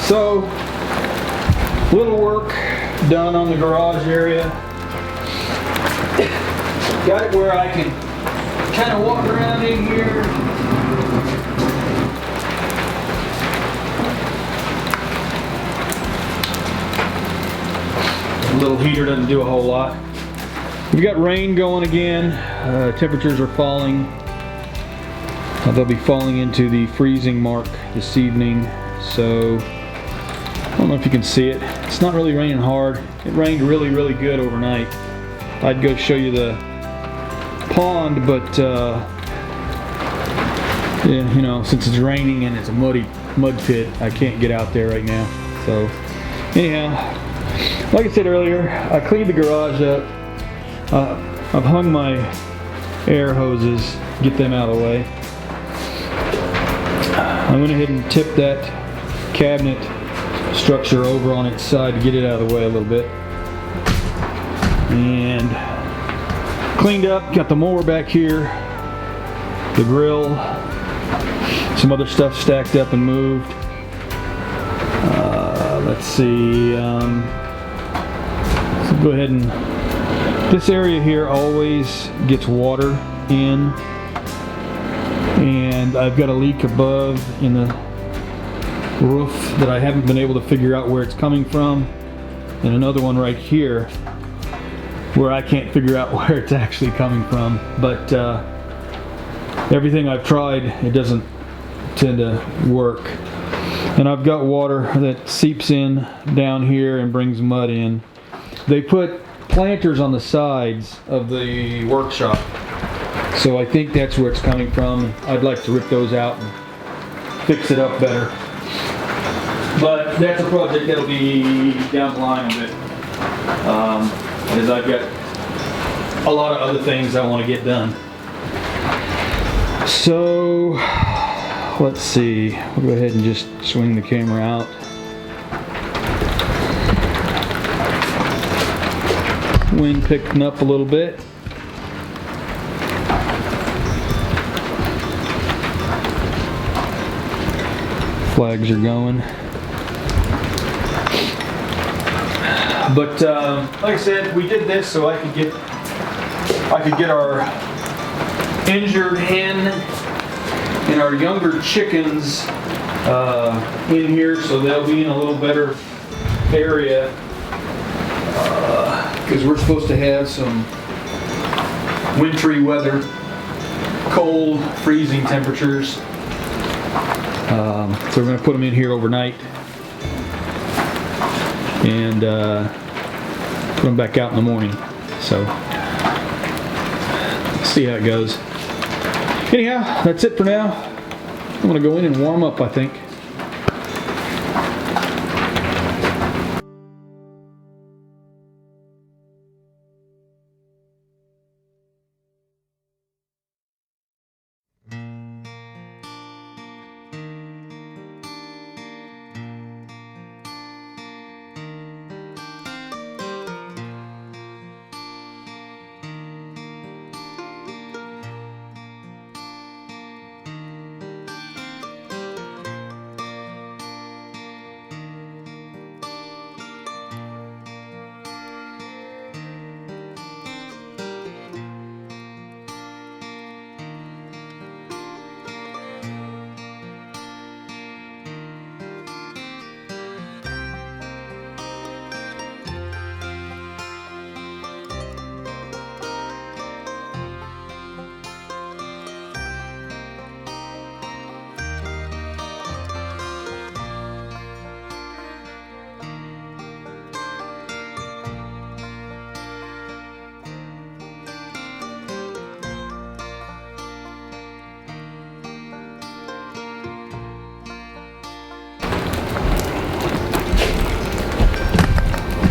So, little work done on the garage area. Got it where I can kind of walk around in here. A little heater doesn't do a whole lot. We've got rain going again. Temperatures are falling. They'll be falling into the freezing mark this evening. So, I don't know if you can see it. It's not really raining hard. It rained really, really good overnight. I'd go show you the pond, but yeah, you know, since it's raining and it's a mud pit, I can't get out there right now. So, anyhow, like I said earlier, I cleaned the garage up. I've hung my air hoses, get them out of the way. I went ahead and tipped that cabinet structure over on its side to get it out of the way a little bit. And cleaned up, got the mower back here, the grill, some other stuff stacked up and moved. Let's see, so go ahead and, this area here always gets water in, and I've got a leak above in the roof that I haven't been able to figure out where it's coming from, and another one right here where I can't figure out where it's actually coming from. But everything I've tried, it doesn't tend to work. And I've got water that seeps in down here and brings mud in. They put planters on the sides of the workshop, so I think that's where it's coming from. I'd like to rip those out and fix it up better. But that's a project that'll be down the line a bit, as I've got a lot of other things I want to get done. So, let's see. We'll go ahead and just swing the camera out. Wind picking up a little bit. Flags are going. But like I said, we did this so I could get our injured hen and our younger chickens in here, so they'll be in a little better area, because we're supposed to have some wintry weather, cold, freezing temperatures. So we're going to put them in here overnight and put them back out in the morning. So let's see how it goes. Anyhow, that's it for now. I'm going to go in and warm up, I think.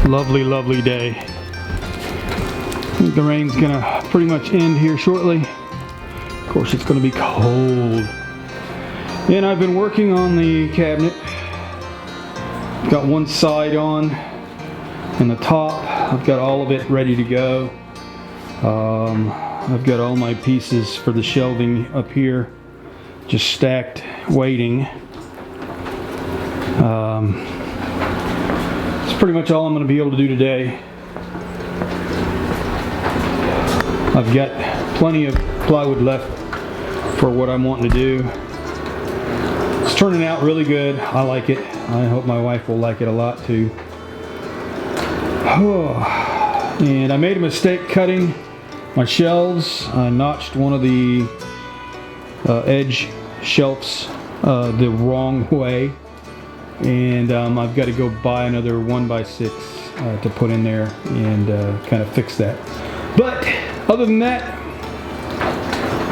Lovely, lovely day. I think the rain's gonna pretty much end here shortly. Of course, it's gonna be cold. And I've been working on the cabinet. Got one side on and the top. I've got all of it ready to go. I've got all my pieces for the shelving up here just stacked, waiting. That's pretty much all I'm going to be able to do today. I've got plenty of plywood left for what I'm wanting to do. It's turning out really good. I like it. I hope my wife will like it a lot too. And I made a mistake cutting my shelves. I notched one of the edge shelves the wrong way, and I've got to go buy another 1x6 to put in there and kind of fix that. But other than that,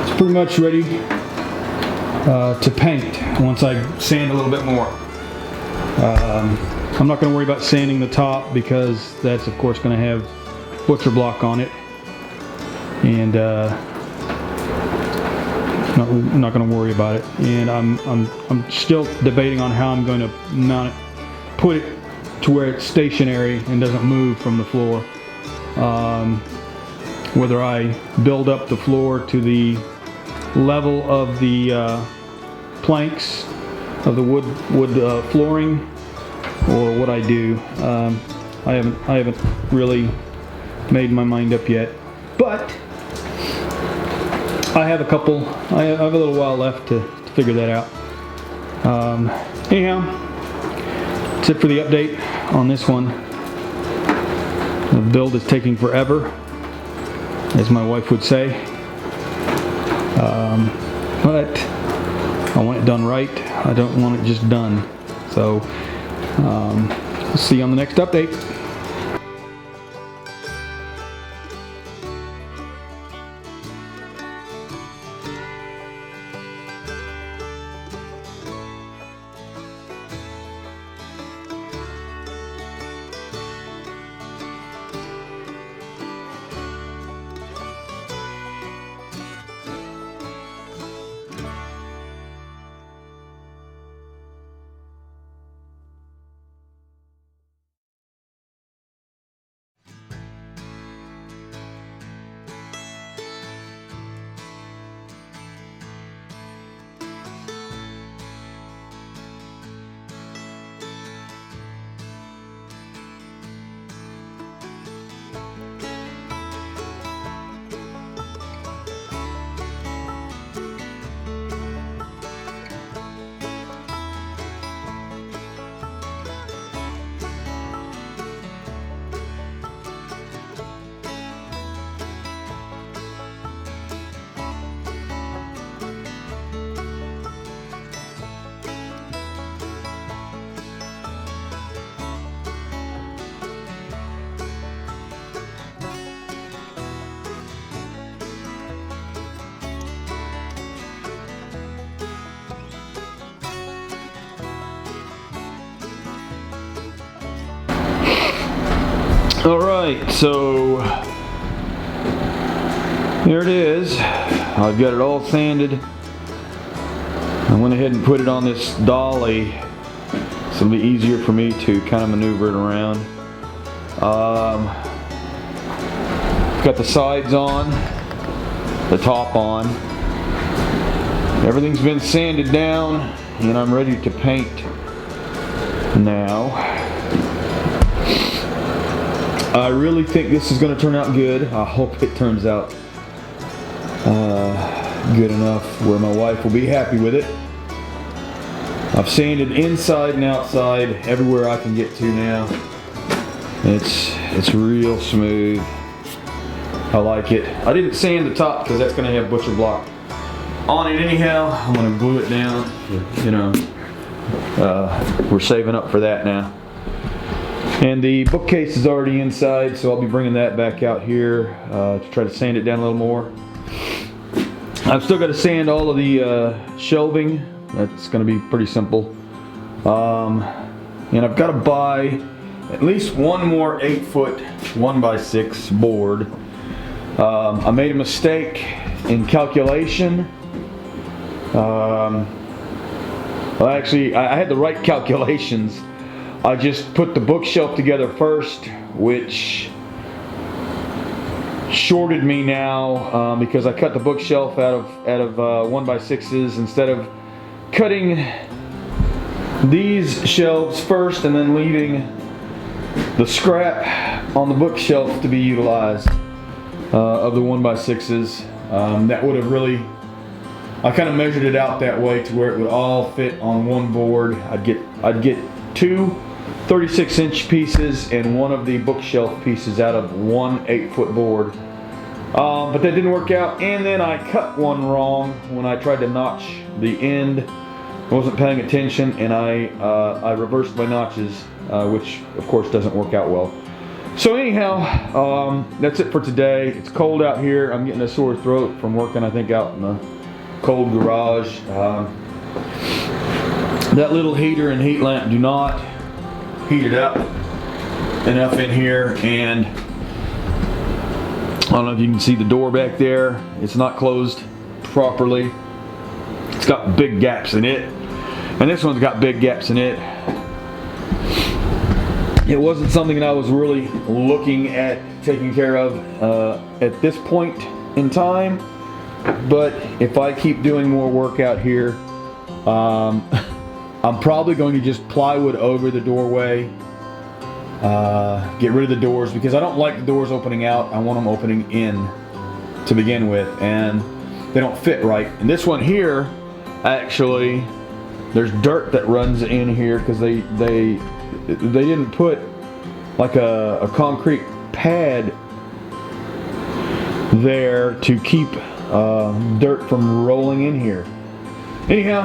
it's pretty much ready to paint once I sand a little bit more. I'm not going to worry about sanding the top because that's of course going to have butcher block on it, and I'm not going to worry about it. And I'm still debating on how I'm going to mount it, put it to where it's stationary and doesn't move from the floor. Whether I build up the floor to the level of the planks of the wood flooring, or what I do. I haven't really made my mind up yet, but I have I have a little while left to figure that out. Anyhow, that's it for the update on this one. The build is taking forever, as my wife would say, but I want it done right. I don't want it just done. So we'll see you on the next update. Alright, so here it is. I've got it all sanded. I went ahead and put it on this dolly so it'll be easier for me to kind of maneuver it around. Got the sides on, the top on. Everything's been sanded down and I'm ready to paint now. I really think this is going to turn out good. I hope it turns out good enough where my wife will be happy with it. I've sanded inside and outside everywhere I can get to now. It's real smooth. I like it. I didn't sand the top because that's going to have butcher block on it anyhow. I'm going to glue it down. You know, we're saving up for that now. And the bookcase is already inside, so I'll be bringing that back out here to try to sand it down a little more. I've still got to sand all of the shelving. That's going to be pretty simple. And I've got to buy at least one more 8-foot 1x6 board. I made a mistake in calculation. Well, actually, I had the right calculations. I just put the bookshelf together first, which shorted me now because I cut the bookshelf out of 1x6s instead of cutting these shelves first and then leaving the scrap on the bookshelf to be utilized of the 1x6s. That would have really, I kind of measured it out that way to where it would all fit on one board. I'd get two 36-inch pieces and one of the bookshelf pieces out of one 8-foot board. But that didn't work out, and then I cut one wrong when I tried to notch the end. I wasn't paying attention, and I reversed my notches, which of course doesn't work out well. So anyhow, that's it for today. It's cold out here. I'm getting a sore throat from working, I think, out in the cold garage. That little heater and heat lamp do not heat it up enough in here, and I don't know if you can see the door back there. It's not closed properly. It's got big gaps in it, and this one's got big gaps in it. It wasn't something that I was really looking at taking care of at this point in time, but if I keep doing more work out here, I'm probably going to just plywood over the doorway, get rid of the doors, because I don't like the doors opening out. I want them opening in to begin with, and they don't fit right. And this one here, actually, there's dirt that runs in here because they didn't put like a concrete pad there to keep dirt from rolling in here. Anyhow,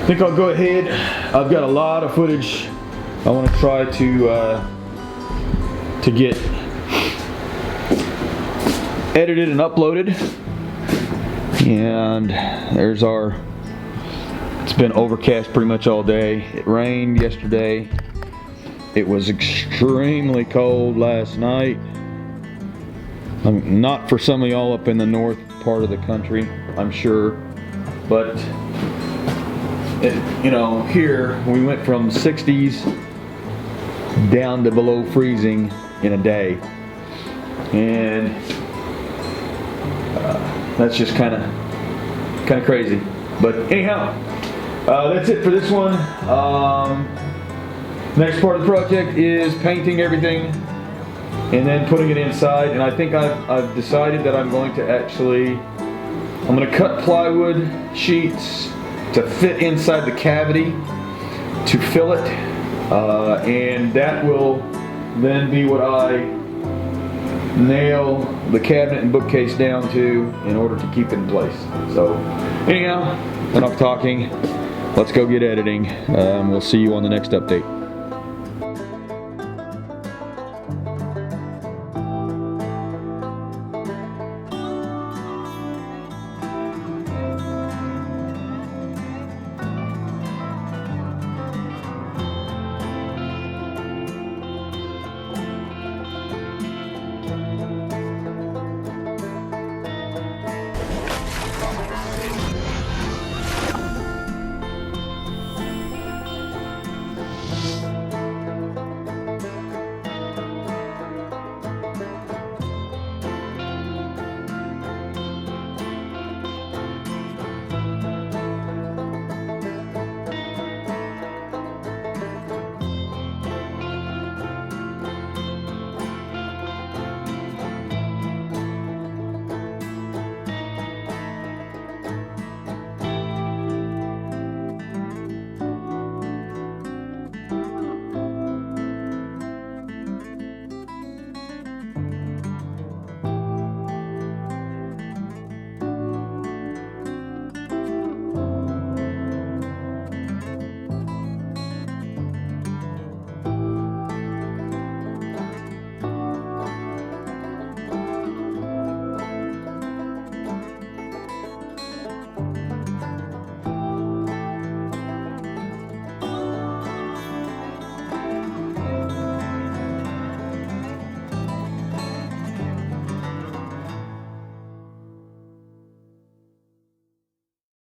I think I'll go ahead. I've got a lot of footage I want to try to get edited and uploaded. And there's our, it's been overcast pretty much all day. It rained yesterday. It was extremely cold last night. Not for some of y'all up in the north part of the country, I'm sure, but you know, here we went from 60s down to below freezing in a day, and that's just kind of crazy. But anyhow, that's it for this one. Next part of the project is painting everything and then putting it inside, and I think I've decided that I'm going to cut plywood sheets to fit inside the cavity to fill it, and that will then be what I nail the cabinet and bookcase down to in order to keep it in place. So anyhow, enough talking. Let's go get editing. We'll see you on the next update.